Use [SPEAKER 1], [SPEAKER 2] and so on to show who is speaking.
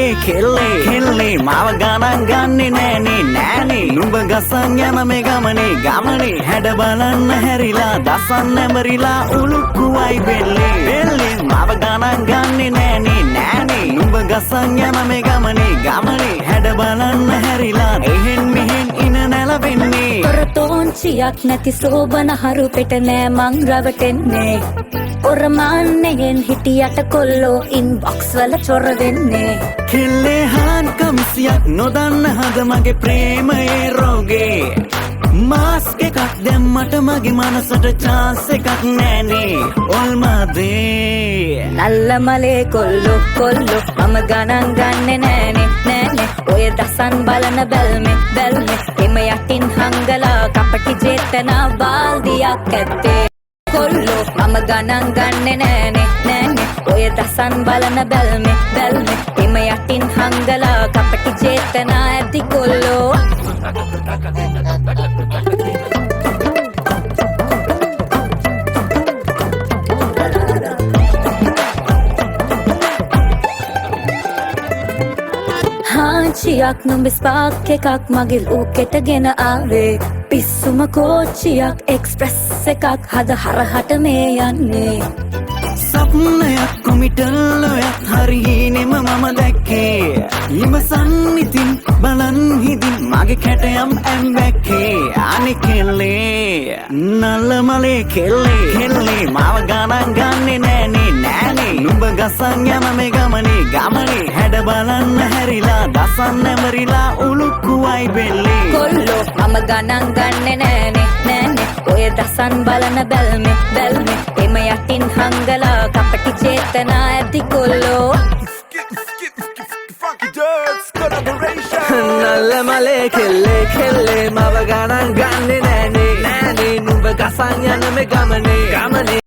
[SPEAKER 1] මලේ කෙල්ලේ මාව ගණන් ගන්නේ නෑනේ නෑනේ නුඹ ගසන් යන මේ ගමනේ හැඩ බලන්න හැරිලා දසන් නැඹරිලා උලුක්කුවයි බෙල්ලේ මාව ගණන් ගන්නේ නෑනේ නුඹ ගසන් යන මේ ගමනේ හැඩ බලන්න හැරිලා එහෙන් මෙහෙන් ඉන නැලවෙන්නේ
[SPEAKER 2] තෝංචියක් නැති සෝබන හරු පෙට නෑ මං රවටෙන්නේ ඔරමාන්නයෙන් හිටියට කොල්ලෝ ඉන්බොක්ස් වල චොර වෙන්නේ
[SPEAKER 1] කෙල්ලේ හාන් කමිසියක් නොදන්න හද මගේ ප්‍රේමයේ රෝගේ මාස්ක් එකක් දැම්මට මගේ මනසට චාන්ස් එකක් නෑනේ ඔල්මාදේ
[SPEAKER 2] නල්ල මලේ කොල්ලෝ මම ගණන් ගන්නෙ නෑනේ ඔය දසන් බලන බැල්මේ එම යටින් හංගලා කපටි ජේතනා බාල්දියක් ඇත්තේ කොල්ලෝ මම ගණන් ගන්නෙ නෑනේ ඔය දසන් බලන බැල්මේ එම යටින් හංගලා කපටි ජේතනා ඇති කොල්ලෝ හාන්චියක් නුඹ ස්පාක් එකක් මගේ ලෝකෙටගෙන ආවේ පිස්සුම කෝච්චියක් එක්ස්ප්‍රෙස් එකක් හද හරහට මේ යන්නේ
[SPEAKER 1] සප්නයක් කොමිටල්ලොයක් හරිනෙම මම දැක්කේ ඉමසන් ඉතින් බලන් හිදින් මගේ කැටයම් ඇම්බැක්කේ අනෙ කෙල්ලේ නල්ල මලේ කෙල්ලේ මාව ගණන් ගන්නේ නෑනේ නුඹ ගසන් යන මේ ගමනේ හැඩ බලන්න හැරිලා දසන් නැඹරිලා උලුක්කුවයි බෙල්ලේ
[SPEAKER 2] කොල්ලෝ මම ගණන් ගන්නෙ නෑනේ ඔය දසන් බලන බැල්මේ එම යටින් හංගලා කපටි චේතනා ඇති කොල්ලෝ
[SPEAKER 1] නල්ල මලේ කෙල්ලේ මව ගණන් ගන්නේ නෑනේ නුඹ ගසන් යන මේ ගමනේ